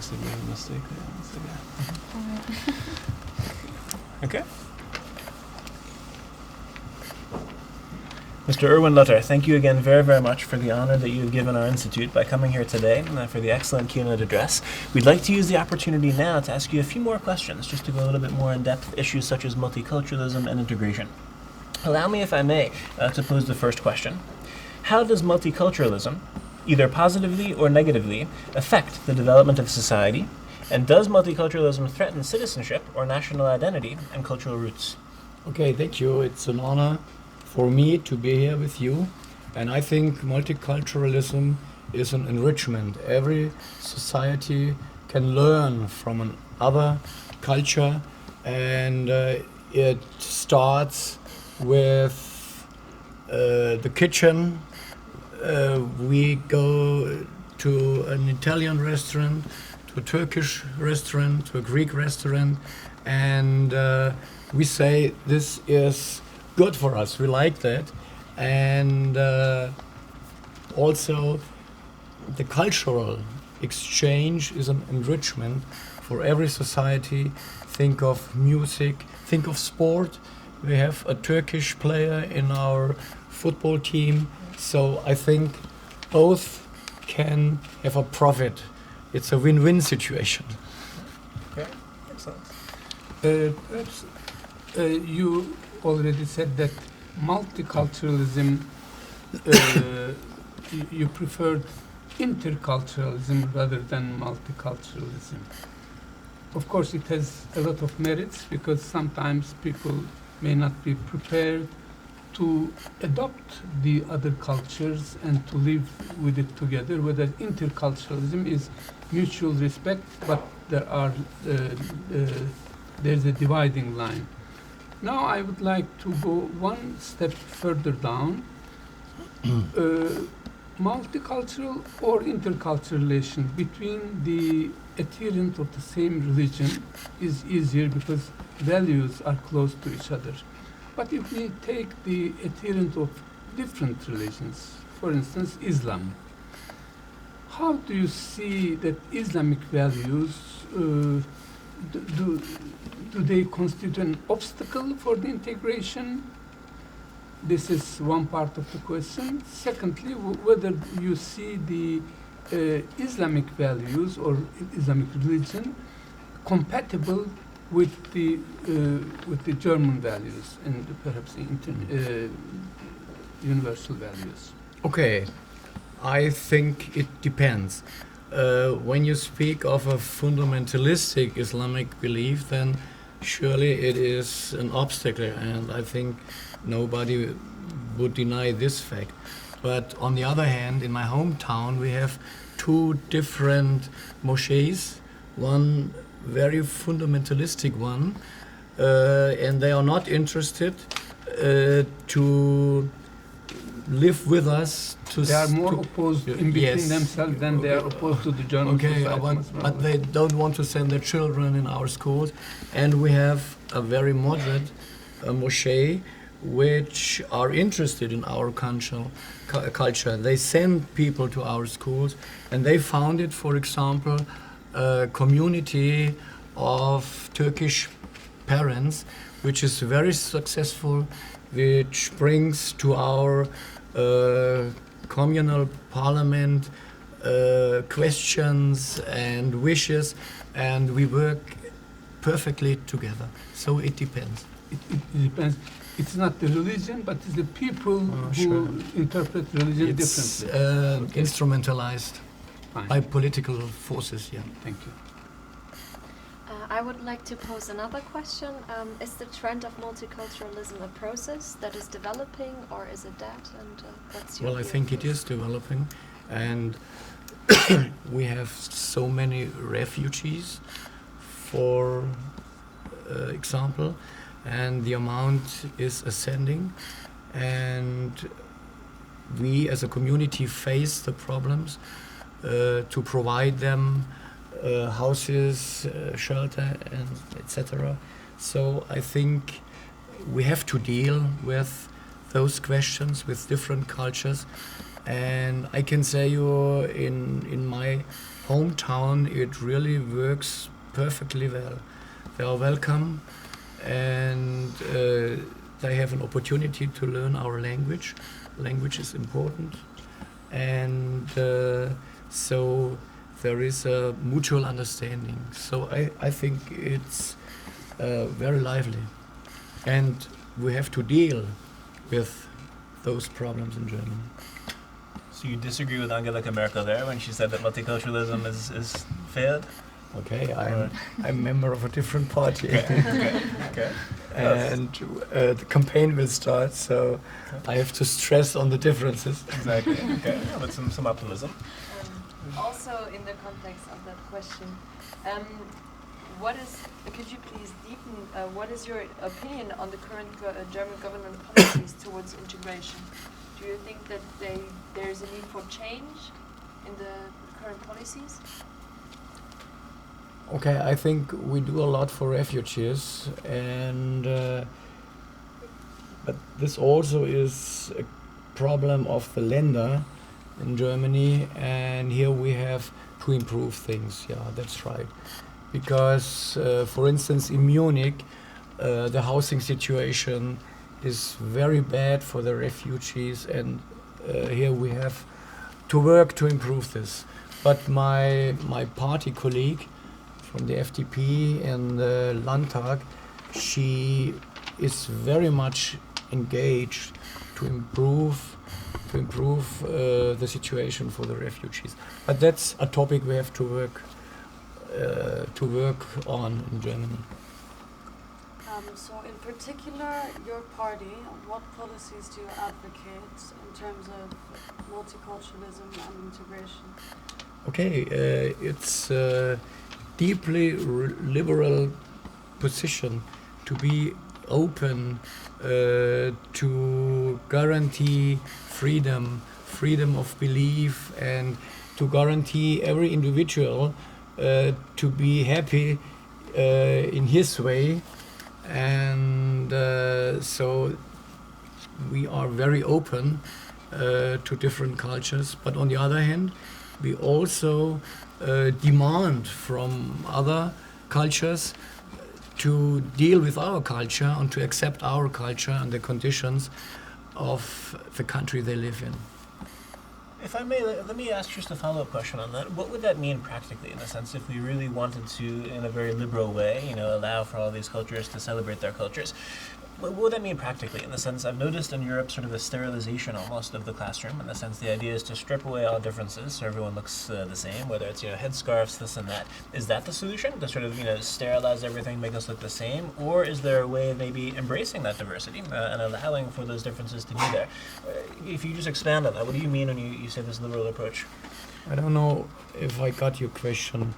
must have made a mistake there. Once again. Okay. Mr. Erwin Lutter, thank you again very, very much for the honor that you've given our institute by coming here today and for the excellent keynote address. We'd like to use the opportunity now to ask you a few more questions, just to go a little bit more in depth with issues such as multiculturalism and integration. Allow me, if I may, to pose the first question. How does multiculturalism, either positively or negatively, affect the development of society? And does multiculturalism threaten citizenship or national identity and cultural roots? Okay, thank you. It's an honor for me to be here with you. And I think multiculturalism is an enrichment. Every society can learn from another culture, and it starts with the kitchen. We go to an Italian restaurant, to a Turkish restaurant, to a Greek restaurant, and we say this is good for us. We like that. And also the cultural exchange is an enrichment for every society. Think of music, think of sport. We have a Turkish player in our football team, so I think both can have a profit. It's a win-win situation. Okay, excellent. Perhaps you already said that multiculturalism, you preferred interculturalism rather than multiculturalism. Of course, it has a lot of merits because sometimes people may not be prepared to adopt the other cultures and to live with it together, whether interculturalism is mutual respect, but there's a dividing line. Now I would like to go one step further down. Multicultural or intercultural relation between the adherent of the same religion is easier because values are close to each other. But if we take the adherent of different religions, for instance, Islam, how do you see that Islamic values, do they constitute an obstacle for the integration? This is one part of the question. Secondly, whether you see the Islamic values or Islamic religion compatible with the German values and perhaps universal values. Okay, I think it depends. When you speak of a fundamentalistic Islamic belief, then surely it is an obstacle, and I think nobody would deny this fact. But on the other hand, in my hometown, we have two different mosques, one very fundamentalistic one, and they are not interested to live with us. They are more opposed in between themselves than they are opposed to the German society. But they don't want to send their children in our schools. And we have a very moderate mosque which are interested in our culture. They send people to our schools, and they founded, for example, a community of Turkish parents, which is very successful, which brings to our communal parliament questions and wishes, and we work perfectly together. So it depends. It depends. It's not the religion, but it's the people who interpret religion differently. It's instrumentalized by political forces, yeah. Thank you. I would like to pose another question. Is the trend of multiculturalism a process that is developing, or is it dead? And what's your view? I think it is developing, and we have so many refugees, for example, and the amount is ascending, and we as a community face the problems to provide them houses, shelter, and etc. So I think we have to deal with those questions with different cultures, And I can say you in my hometown it really works perfectly well. They are welcome, and they have an opportunity to learn our language. Language is important, and so there is a mutual understanding. So I think it's very lively, and we have to deal with those problems in Germany. So you disagree with Angela Merkel there when she said that multiculturalism is failed? Okay, I'm a member of a different party. Okay. And the campaign will start, so I have to stress on the differences. Exactly. Okay. Yeah, but some optimism. Also, in the context of that question, could you please deepen, what is your opinion on the current German government policies towards integration? Do you think that there's a need for change in the current policies? Okay, I think we do a lot for refugees, and but this also is a problem of the Länder in Germany, and here we have to improve things. Yeah, that's right. Because, for instance, in Munich, the housing situation is very bad for the refugees, and here we have to work to improve this. But my party colleague from the FDP in the Landtag, she is very much engaged to improve the situation for the refugees. But that's a topic we have to work on in Germany. So in particular, your party, what policies do you advocate in terms of multiculturalism and integration? Okay, it's a deeply liberal position to be open to guarantee freedom of belief, and to guarantee every individual to be happy in his way. And so we are very open to different cultures, but on the other hand, we also demand from other cultures to deal with our culture and to accept our culture and the conditions of the country they live in. If I may, let me ask just a follow-up question on that. What would that mean practically, in a sense, if we really wanted to, in a very liberal way, allow for all these cultures to celebrate their cultures? What would that mean practically? In the sense, I've noticed in Europe sort of a sterilization almost of the classroom. In the sense, the idea is to strip away all differences so everyone looks the same, whether it's headscarves, this and that. Is that the solution, to sort of sterilize everything, make us look the same, or is there a way of maybe embracing that diversity and allowing for those differences to be there? If you just expand on that, what do you mean when you say this liberal approach? I don't know if I got your question.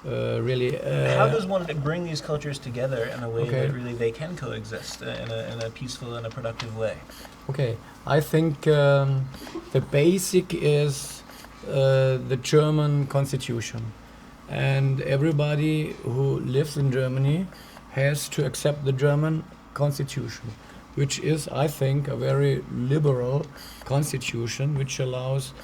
Really. How does one bring these cultures together in a way Okay. that really they can coexist in a peaceful and a productive way? Okay, I think the basic is the German constitution, and everybody who lives in Germany has to accept the German constitution, which is, I think, a very liberal constitution which allows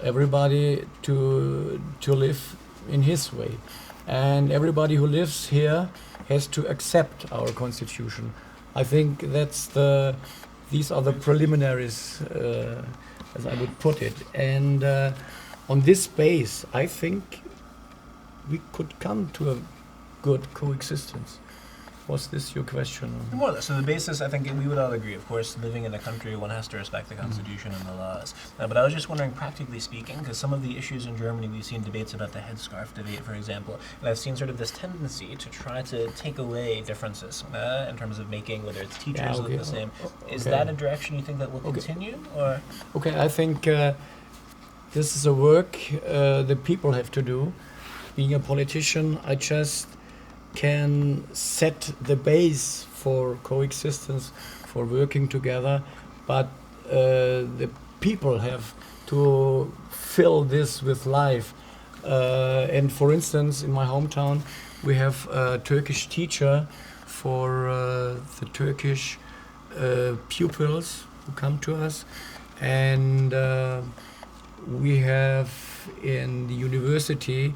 everybody to live in his way. And everybody who lives here has to accept our constitution. I think these are the preliminaries, as I would put it. And on this base, I think we could come to a good coexistence. Was this your question? More or less. So the basis, I think we would all agree, of course, living in a country, one has to respect the Constitution and the laws. But I was just wondering, practically speaking, because some of the issues in Germany, we've seen debates about the headscarf debate, for example, and I've seen sort of this tendency to try to take away differences in terms of making, whether it's teachers look the same. Is that a direction you think that will continue? Or? Okay, I think this is a work the people have to do. Being a politician, I just can set the base for coexistence, for working together, but the people have to fill this with life. And for instance, in my hometown, we have a Turkish teacher for the Turkish pupils who come to us, and we have in the university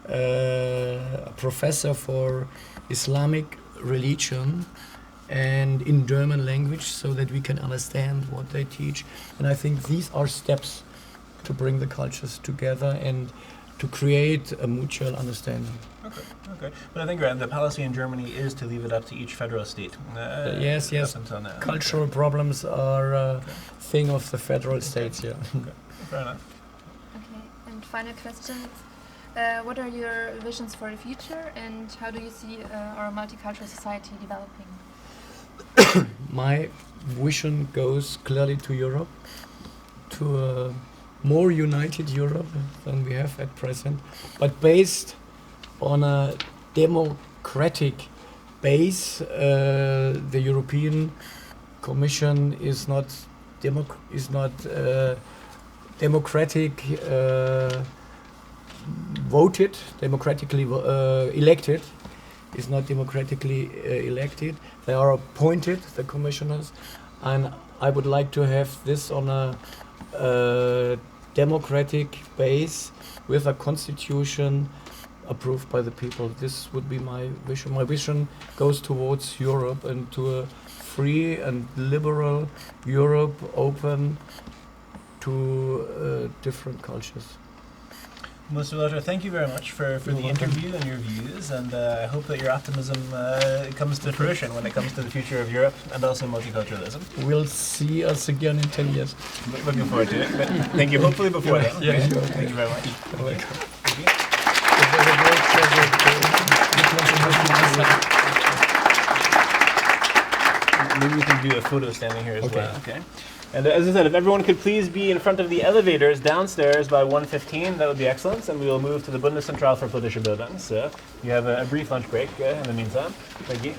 a professor for Islamic religion and in German language, so that we can understand what they teach. And I think these are steps to bring the cultures together and to create a mutual understanding. Okay. But I think the policy in Germany is to leave it up to each federal state. Yes. Up until now. Cultural problems are a thing of the federal states, yeah. Okay. Fair enough. Okay, and final question. What are your visions for the future, and how do you see our multicultural society developing? My vision goes clearly to Europe, to a more united Europe than we have at present, but based on a democratic base. The European Commission is not democratic voted, democratically elected. Is not democratically elected. They are appointed, the commissioners, and I would like to have this on a democratic base with a constitution approved by the people. This would be my vision. My vision goes towards Europe and to a free and liberal Europe, open to different cultures. Mr. Lothar, thank you very much for the interview and your views, and I hope that your optimism comes to fruition when it comes to the future of Europe and also multiculturalism. We'll see us again in 10 years. Looking forward to it. But thank you. Hopefully before then. Yeah, Okay. sure. Thank you very much. You're welcome. Thank you. It was a great pleasure to Maybe we can do a photo standing here as Okay. well. Okay. And as I said, if everyone could please be in front of the elevators downstairs by 1:15, that would be excellent. And we will move to the Bundeszentrale for Politische Bildung. So you have a brief lunch break in the meantime. Thank you.